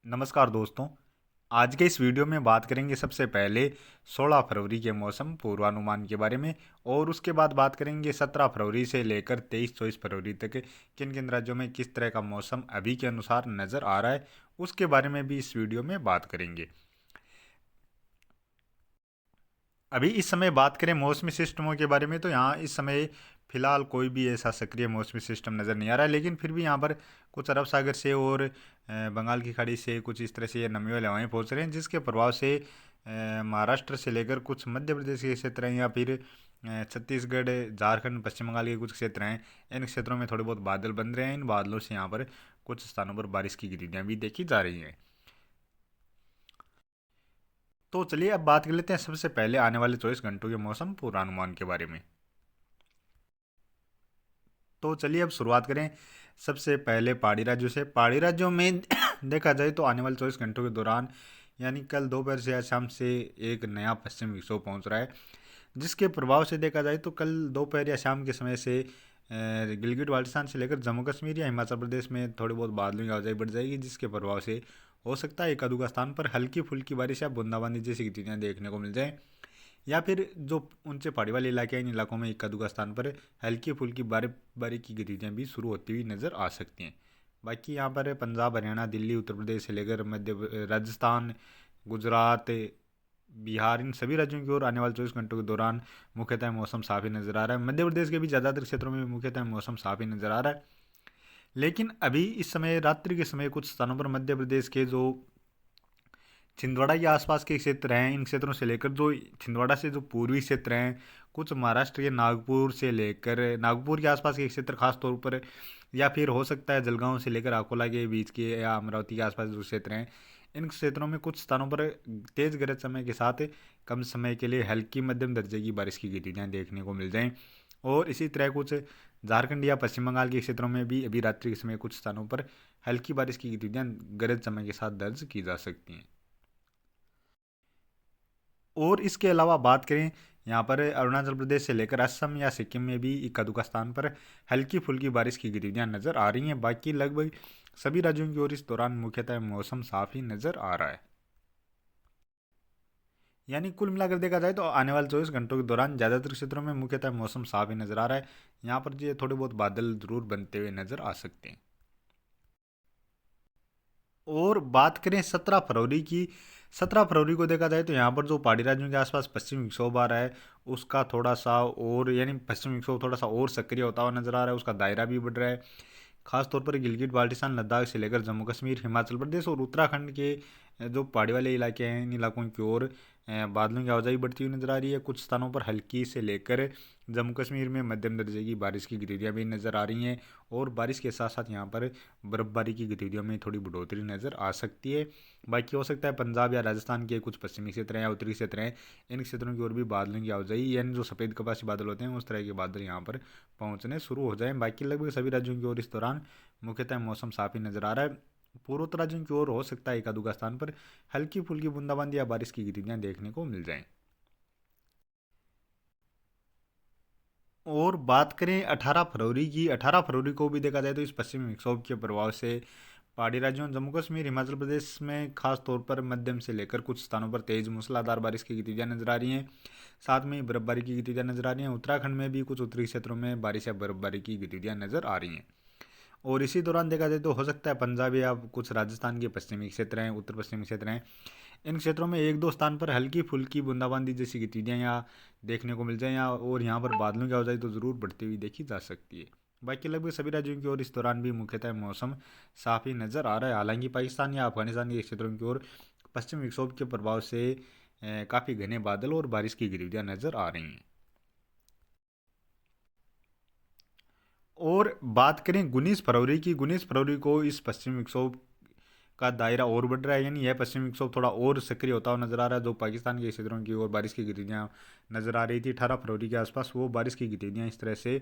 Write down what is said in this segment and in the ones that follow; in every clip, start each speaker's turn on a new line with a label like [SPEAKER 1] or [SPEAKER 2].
[SPEAKER 1] नमस्कार दोस्तों। आज के इस वीडियो में बात करेंगे सबसे पहले 16 फरवरी के मौसम पूर्वानुमान के बारे में और उसके बाद बात करेंगे 17 फरवरी से लेकर 23-24 फरवरी तक किन किन राज्यों में किस तरह का मौसम अभी के अनुसार नज़र आ रहा है, उसके बारे में भी इस वीडियो में बात करेंगे। अभी इस समय बात करें मौसमी सिस्टमों के बारे में, तो यहाँ इस समय फिलहाल कोई भी ऐसा सक्रिय मौसमी सिस्टम नज़र नहीं आ रहा है, लेकिन फिर भी यहाँ पर कुछ अरब सागर से और बंगाल की खाड़ी से कुछ इस तरह से ये नमी वाले हवाएं पहुँच रहे हैं, जिसके प्रभाव से महाराष्ट्र से लेकर कुछ मध्य प्रदेश के क्षेत्र हैं या फिर छत्तीसगढ़, झारखंड, पश्चिम बंगाल के कुछ क्षेत्र हैं। इन क्षेत्रों में थोड़े बहुत बादल बन रहे हैं। इन बादलों से यहाँ पर कुछ स्थानों पर बारिश की गतिविधियाँ भी देखी जा रही हैं। तो चलिए अब बात कर लेते हैं सबसे पहले आने वाले 24 घंटों के मौसम पूर्वानुमान के बारे में। तो चलिए अब शुरुआत करें सबसे पहले पहाड़ी राज्यों से। पहाड़ी राज्यों में देखा जाए तो आने वाले 24 घंटों के दौरान यानी कल दोपहर से आज शाम से एक नया पश्चिम विक्षोभ पहुंच रहा है, जिसके प्रभाव से देखा जाए तो कल दोपहर या शाम के समय से गिलगित बाल्टिस्तान से लेकर जम्मू कश्मीर या हिमाचल प्रदेश में थोड़ी बहुत बादलों की आवाजाही बढ़ जाएगी, जिसके प्रभाव से हो सकता है एक आधुगा स्थान पर हल्की फुल्की बारिश या बूंदाबांदी जैसी गतिविधियाँ देखने को मिल जाए, या फिर जो ऊंचे पहाड़ी वाले इलाके हैं इन इलाकों में इक्का दुक्का स्थान पर हल्की फुल्की बर्फबारी की गतिविधियाँ भी शुरू होती हुई नज़र आ सकती हैं। बाकी यहाँ पर पंजाब, हरियाणा, दिल्ली, उत्तर प्रदेश से लेकर राजस्थान, गुजरात, बिहार, इन सभी राज्यों की ओर आने वाले 24 घंटों के दौरान मुख्यतः मौसम साफ ही नज़र आ रहा है। मध्य प्रदेश के भी ज़्यादातर क्षेत्रों में मुख्यतः मौसम साफ ही नज़र आ रहा है, लेकिन अभी इस समय रात्रि के समय कुछ स्थानों पर मध्य प्रदेश के जो छिंदवाड़ा के आसपास के क्षेत्र हैं, इन क्षेत्रों से लेकर जो छिंदवाड़ा से जो पूर्वी क्षेत्र हैं, कुछ महाराष्ट्र के नागपुर से लेकर नागपुर के आसपास के क्षेत्र खास तौर पर, या फिर हो सकता है जलगांव से लेकर अकोला के बीच के या अमरावती के आसपास जो क्षेत्र हैं, इन क्षेत्रों में कुछ स्थानों पर तेज गरज समय के साथ कम समय के लिए हल्की मध्यम दर्जे की बारिश की गतिविधियाँ देखने को मिल जाएं। और इसी तरह कुछ झारखंड या पश्चिम बंगाल के क्षेत्रों में भी अभी रात्रि के समय कुछ स्थानों पर हल्की बारिश की गतिविधियाँ गरज समय के साथ दर्ज की जा सकती हैं। और इसके अलावा बात करें यहाँ पर अरुणाचल प्रदेश से लेकर असम या सिक्किम में भी इक्का दुक्का स्थान पर हल्की फुल्की बारिश की गतिविधियाँ नज़र आ रही हैं। बाकी लगभग सभी राज्यों की ओर इस दौरान मुख्यतः मौसम साफ ही नज़र आ रहा है। यानी कुल मिलाकर देखा जाए तो आने वाले 24 घंटों के दौरान ज़्यादातर क्षेत्रों में मुख्यतः मौसम साफ ही नज़र आ रहा है। यहाँ पर ये थोड़े बहुत बादल जरूर बनते हुए नज़र आ सकते हैं। और बात करें 17 फरवरी की, 17 फरवरी को देखा जाए तो यहाँ पर जो पहाड़ी राज्यों के आसपास पश्चिमी विक्षोभ आ रहा है उसका थोड़ा सा और यानी पश्चिमी विक्षोभ थोड़ा सा और सक्रिय होता हुआ नजर आ रहा है, उसका दायरा भी बढ़ रहा है। खासतौर पर गिलगित बाल्टिस्तान, लद्दाख से लेकर जम्मू कश्मीर, हिमाचल प्रदेश और उत्तराखंड के जो पहाड़ी वाले इलाके हैं इन इलाकों की ओर बादलों की आवाजाही बढ़ती हुई नजर आ रही है। कुछ स्थानों पर हल्की से लेकर जम्मू कश्मीर में मध्यम दर्जे की बारिश की गतिविधियाँ भी नज़र आ रही हैं, और बारिश के साथ साथ यहाँ पर बर्फबारी की गतिविधियों में थोड़ी बढ़ोतरी नज़र आ सकती है। बाकी हो सकता है पंजाब या राजस्थान के कुछ पश्चिमी क्षेत्र हैं या उत्तरी क्षेत्र हैं, इन क्षेत्रों की ओर भी बादलों की आवाजाही यानी जो सफ़ेद कपासी बादल होते हैं उस तरह के बादल यहाँ पर पहुँचने शुरू हो जाएं। बाकी लगभग सभी राज्यों की ओर इस दौरान मुख्यतः मौसम साफ ही नज़र आ रहा है। पूर्वोत्तर राज्यों की ओर हो सकता है एक आधुगा स्थान पर हल्की फुल्की बूंदाबांदी या बारिश की गतिविधियां देखने को मिल जाएं। और बात करें 18 फरवरी की, 18 फरवरी को भी देखा जाए तो इस पश्चिमी विक्षोभ के प्रभाव से पहाड़ी राज्यों जम्मू कश्मीर, हिमाचल प्रदेश में खास तौर पर मध्यम से लेकर कुछ स्थानों पर तेज मूसलाधार बारिश की गतिविधियां नजर आ रही हैं। साथ में बर्फबारी की गतिविधियां नजर आ रही हैं। उत्तराखंड में भी कुछ उत्तरी क्षेत्रों में बारिश या बर्फबारी की गतिविधियां नजर आ रही हैं। और इसी दौरान देखा जाए तो हो सकता है पंजाब या कुछ राजस्थान के पश्चिमी क्षेत्र हैं, उत्तर पश्चिमी क्षेत्र हैं, इन क्षेत्रों में एक दो स्थान पर हल्की फुल्की बूंदाबांदी जैसी गतिविधियाँ यहाँ देखने को मिल जाए या और यहाँ पर बादलों की आवाजाही तो ज़रूर बढ़ती हुई देखी जा सकती है। बाकी लगभग सभी राज्यों की ओर इस दौरान भी मुख्यतः मौसम साफ ही नज़र आ रहा है। हालांकि पाकिस्तान या अफगानिस्तान के क्षेत्रों की ओर पश्चिमी विक्षोभ के प्रभाव से काफ़ी घने बादल और बारिश की गतिविधियाँ नज़र आ रही हैं। और बात करें 19 फरवरी की, 19 फरवरी को इस पश्चिमी विक्षोभ का दायरा और बढ़ रहा है, यानी यह पश्चिमी विक्षोभ थोड़ा और सक्रिय होता हुआ नजर आ रहा है। जो पाकिस्तान के क्षेत्रों की ओर बारिश की गतिविधियां नजर आ रही थी 18 फरवरी के आसपास, वो बारिश की गतिविधियां इस तरह से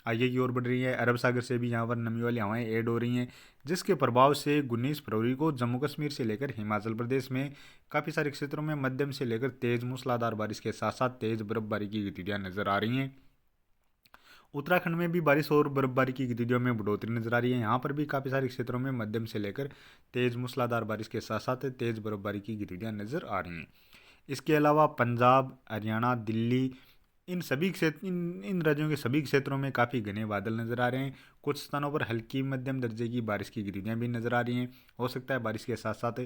[SPEAKER 1] आगे की ओर बढ़ रही है। अरब सागर से भी यहाँ पर नमी वाली हवाएं ऐड हो रही हैं, जिसके प्रभाव से 19 फरवरी को जम्मू कश्मीर से लेकर हिमाचल प्रदेश में काफ़ी सारे क्षेत्रों में मध्यम से लेकर तेज मूसलाधार बारिश के साथ साथ तेज बर्फबारी की गतिविधियां नजर आ रही हैं। उत्तराखंड में भी बारिश और बर्फबारी की गतिविधियों में बढ़ोतरी नजर आ रही है। यहाँ पर भी काफ़ी सारे क्षेत्रों में मध्यम से लेकर तेज मूसलाधार बारिश के साथ साथ तेज बर्फबारी की गतिविधियां नजर आ रही हैं। इसके अलावा पंजाब, हरियाणा, दिल्ली, इन राज्यों के सभी क्षेत्रों में काफ़ी घने बादल नजर आ रहे हैं। कुछ स्थानों पर हल्की मध्यम दर्जे की बारिश की गतिविधियां भी नजर आ रही हैं। हो सकता है बारिश के साथ साथ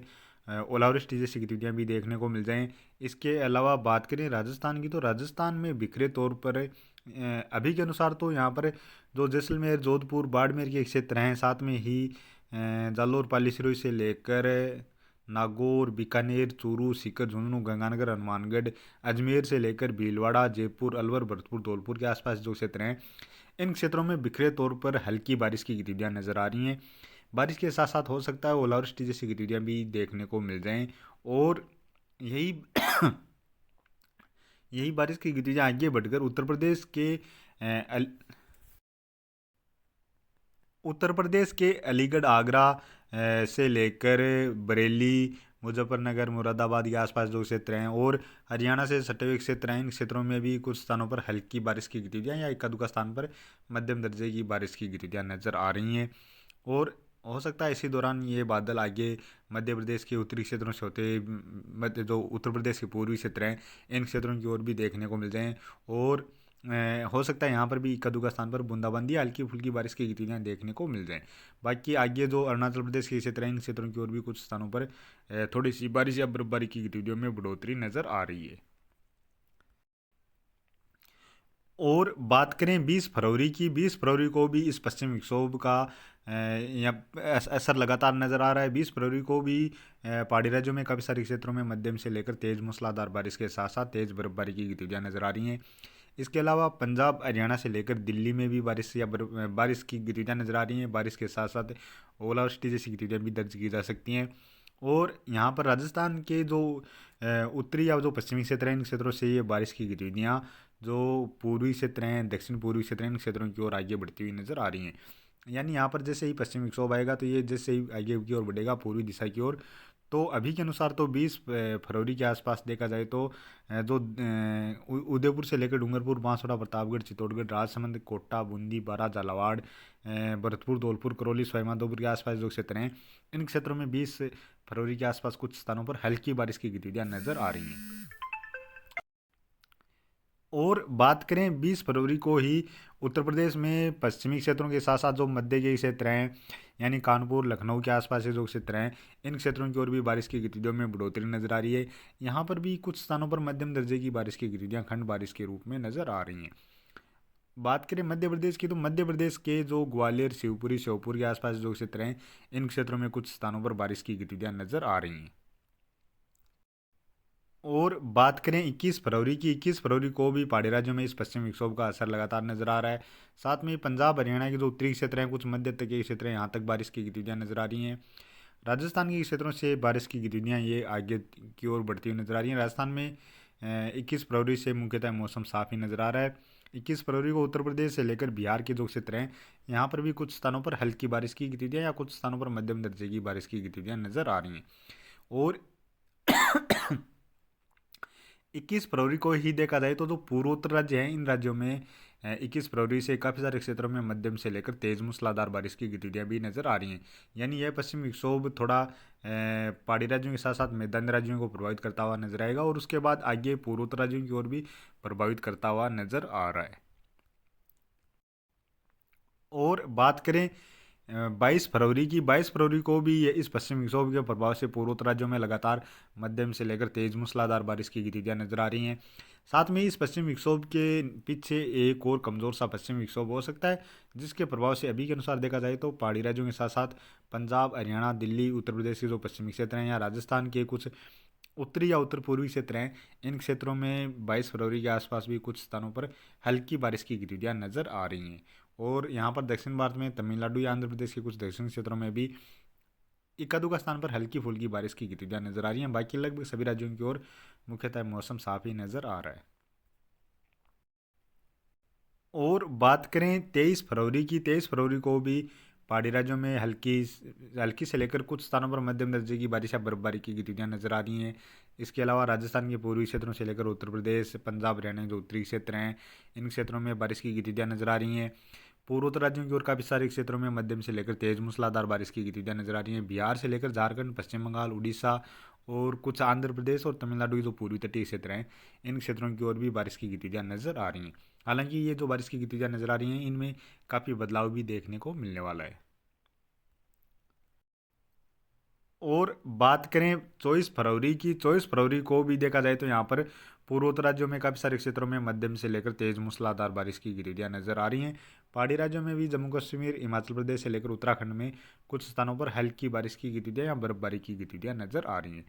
[SPEAKER 1] ओलावृष्टि जैसी गतिविधियां भी देखने को मिल जाएं। इसके अलावा बात करें राजस्थान की, तो राजस्थान में बिखरे तौर पर अभी के अनुसार तो यहाँ पर जो जैसलमेर, जोधपुर, बाड़मेर के क्षेत्र हैं, साथ में ही जालोर, पाली, सिरोही से लेकर नागौर, बीकानेर, चूरू, सीकर, झुंझुनू, गंगानगर, हनुमानगढ़, अजमेर से लेकर भीलवाड़ा, जयपुर, अलवर, भरतपुर, धौलपुर के आसपास जो क्षेत्र हैं, इन क्षेत्रों में बिखरे तौर पर हल्की बारिश की गतिविधियां नजर आ रही हैं। बारिश के साथ साथ हो सकता है ओलावृष्टि जैसी गतिविधियां भी देखने को मिल जाएं। और यही यही बारिश की गतिविधियां आगे बढ़कर उत्तर प्रदेश के अलीगढ़, आगरा से लेकर बरेली, मुजफ्फरनगर, मुरादाबाद के आसपास जो क्षेत्र हैं, और हरियाणा से सटे हुए क्षेत्र हैं, इन क्षेत्रों में भी कुछ स्थानों पर हल्की बारिश की गतिविधियां या इक्का दुक्का स्थान पर मध्यम दर्जे की बारिश की गतिविधियां नजर आ रही हैं। और हो सकता है इसी दौरान ये बादल आगे मध्य प्रदेश के उत्तरी क्षेत्रों से होते मध्य जो उत्तर प्रदेश के पूर्वी क्षेत्र हैं, इन क्षेत्रों की ओर भी देखने को मिल जाएं। और हो सकता है यहाँ पर भी इक्का दुक्का स्थान पर बूंदाबांदी, हल्की फुल्की बारिश की गतिविधियां देखने को मिल जाएं। बाकी आगे जो अरुणाचल प्रदेश के क्षेत्र हैं, इन क्षेत्रों की ओर भी कुछ स्थानों पर थोड़ी सी बारिश या बर्फबारी की गतिविधियों में बढ़ोतरी नजर आ रही है। और बात करें 20 फरवरी की, 20 फरवरी को भी इस पश्चिमी विक्षोभ का असर लगातार नजर आ रहा है। 20 फरवरी को भी पहाड़ी राज्यों में काफ़ी सारे क्षेत्रों में मध्यम से लेकर तेज मूसलाधार बारिश के साथ साथ तेज बर्फबारी की गतिविधियां नजर आ रही हैं। इसके अलावा पंजाब, हरियाणा से लेकर दिल्ली में भी बारिश की गतिविधियां नजर आ रही हैं। बारिश के साथ साथ ओलावृष्टि जैसी गतिविधियां भी दर्ज की जा सकती हैं। और यहाँ पर राजस्थान के जो उत्तरी या जो पश्चिमी क्षेत्र हैं, इन क्षेत्रों से ये बारिश की गतिविधियाँ जो पूर्वी क्षेत्र हैं, दक्षिण पूर्वी क्षेत्र हैं, इन क्षेत्रों की ओर आगे बढ़ती हुई नजर आ रही हैं। यानी यहाँ पर जैसे ही पश्चिमी विक्षोभ आएगा तो ये जैसे ही आगे की ओर बढ़ेगा पूर्वी दिशा की ओर, तो अभी के अनुसार तो 20 फरवरी के आसपास देखा जाए तो उदयपुर से लेकर डूंगरपुर, बांसवाड़ा, प्रतापगढ़, चित्तौड़गढ़, राजसमंद, कोटा, बूंदी, बारा, झालावाड़, भरतपुर, धौलपुर, करौली, सवाईमाधोपुर के आसपास जो क्षेत्र हैं, इन क्षेत्रों में 20 फरवरी के आसपास कुछ स्थानों पर हल्की बारिश की गतिविधियां नजर आ रही हैं। और बात करें 20 फरवरी को ही उत्तर प्रदेश में पश्चिमी क्षेत्रों के साथ साथ जो मध्य के क्षेत्र हैं, यानी कानपुर, लखनऊ के आसपास के जो क्षेत्र हैं, इन क्षेत्रों की ओर भी बारिश की गतिविधियों में बढ़ोतरी नजर आ रही है। यहाँ पर भी कुछ स्थानों पर मध्यम दर्जे की बारिश की गतिविधियां खंड बारिश के रूप में नजर आ रही हैं। बात करें मध्य प्रदेश की, तो मध्य प्रदेश के जो ग्वालियर, शिवपुरी, श्योपुर के आसपास जो क्षेत्र हैं, इन क्षेत्रों में कुछ स्थानों पर बारिश की गतिविधियां नजर आ रही हैं। और बात करें 21 फरवरी की, 21 फरवरी को भी पहाड़ी राज्यों में इस पश्चिमी विक्षोभ का असर लगातार नजर आ रहा है। साथ में पंजाब, हरियाणा के जो उत्तरी क्षेत्र हैं, कुछ मध्य तक के क्षेत्र हैं, यहाँ तक बारिश की गतिविधियां नजर आ रही हैं। राजस्थान के क्षेत्रों से बारिश की गतिविधियां ये आगे की ओर बढ़ती हुई नजर आ रही हैं। राजस्थान में 21 फरवरी से मुख्यतः मौसम साफ ही नजर आ रहा है। 21 फरवरी को उत्तर प्रदेश से लेकर बिहार के जो क्षेत्र हैं, यहाँ पर भी कुछ स्थानों पर हल्की बारिश की गतिविधियां या कुछ स्थानों पर मध्यम दर्जे की बारिश की गतिविधियां नजर आ रही हैं। और 21 फरवरी को ही देखा जाए तो जो पूर्वोत्तर राज्य हैं, इन राज्यों में 21 फरवरी से काफ़ी सारे क्षेत्रों में मध्यम से लेकर तेज मूसलाधार बारिश की गतिविधियां भी नजर आ रही हैं। यानी यह पश्चिमी विक्षोभ थोड़ा पहाड़ी राज्यों के साथ साथ मैदानी राज्यों को प्रभावित करता हुआ नजर आएगा और उसके बाद आगे पूर्वोत्तर राज्यों की ओर भी प्रभावित करता हुआ नजर आ रहा है। और बात करें 22 फरवरी की, 22 फरवरी को भी ये इस पश्चिमी विक्षोभ के प्रभाव से पूर्वोत्तर राज्यों में लगातार मध्यम से लेकर तेज मूसलाधार बारिश की गतिविधियां नजर आ रही हैं। साथ में इस पश्चिमी विक्षोभ के पीछे एक और कमजोर सा पश्चिमी विक्षोभ हो सकता है, जिसके प्रभाव से अभी के अनुसार देखा जाए तो पहाड़ी राज्यों के साथ साथ पंजाब, हरियाणा, दिल्ली, उत्तर प्रदेश के जो पश्चिमी क्षेत्र हैं या राजस्थान के कुछ उत्तरी या उत्तर पूर्वी क्षेत्र हैं, इन क्षेत्रों में 22 फरवरी के आसपास भी कुछ स्थानों पर हल्की बारिश की गतिविधियां नजर आ रही हैं। और यहाँ पर दक्षिण भारत में तमिलनाडु या आंध्र प्रदेश के कुछ दक्षिण क्षेत्रों में भी इक्का दुक्का स्थान पर हल्की फुल्की बारिश की गतिविधियां नजर आ रही हैं। बाकी लगभग सभी राज्यों की ओर मुख्यतः मौसम साफ ही नजर आ रहा है। और बात करें 23 फरवरी की, 23 फरवरी को भी पहाड़ी राज्यों में हल्की हल्की से लेकर कुछ स्थानों पर मध्यम दर्जे की बारिश या बर्फबारी की गतिविधियां नजर आ रही हैं। इसके अलावा राजस्थान के पूर्वी क्षेत्रों से लेकर उत्तर प्रदेश, पंजाब, हरियाणा जो उत्तरी क्षेत्र हैं, इन क्षेत्रों में बारिश की गतिविधियां नजर आ रही हैं। पूर्वोत्तर राज्यों की ओर काफ़ी सारे क्षेत्रों में मध्यम से लेकर तेज मूसलाधार बारिश की गतिविधियां नजर आ रही हैं। बिहार से लेकर झारखंड, पश्चिम बंगाल, उड़ीसा और कुछ आंध्र प्रदेश और तमिलनाडु के जो पूर्वी तटीय क्षेत्र हैं, इन क्षेत्रों की ओर भी बारिश की गतिविधियां नजर आ रही हैं। हालांकि ये जो बारिश की गतिविधियां नजर आ रही हैं, इनमें काफ़ी बदलाव भी देखने को मिलने वाला है। और बात करें 24 फरवरी की, 24 फरवरी को भी देखा जाए तो यहाँ पर पूर्वोत्तर राज्यों में काफ़ी सारे क्षेत्रों में मध्यम से लेकर तेज मूसलाधार बारिश की गतिविधियां नजर आ रही हैं। पहाड़ी राज्यों में भी जम्मू कश्मीर, हिमाचल प्रदेश से लेकर उत्तराखंड में कुछ स्थानों पर हल्की बारिश की गतिविधियां या बर्फबारी की गतिविधियां नजर आ रही हैं।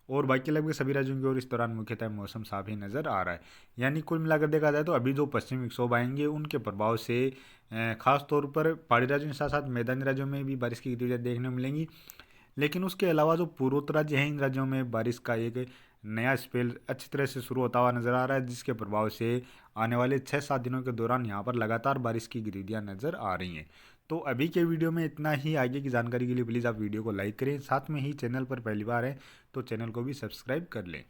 [SPEAKER 1] और बाकी लगभग सभी राज्यों की ओर इस दौरान मुख्यतः मौसम साफ ही नजर आ रहा है। यानी कुल मिलाकर देखा जाए तो अभी जो पश्चिमी विक्षोभ आएंगे उनके प्रभाव से खास तौर पर पहाड़ी राज्यों के साथ साथ मैदानी राज्यों में भी बारिश की गतिविधियां देखने को मिलेंगी। लेकिन उसके अलावा जो पूर्वोत्तर राज्य हैं, इन राज्यों में बारिश का एक नया स्पेल अच्छी तरह से शुरू होता हुआ नजर आ रहा है, जिसके प्रभाव से आने वाले 6-7 दिनों के दौरान यहाँ पर लगातार बारिश की गतिविधियां नजर आ रही हैं। तो अभी के वीडियो में इतना ही। आगे की जानकारी के लिए प्लीज़ आप वीडियो को लाइक करें, साथ में ही चैनल पर पहली बार हैं तो चैनल को भी सब्सक्राइब कर लें।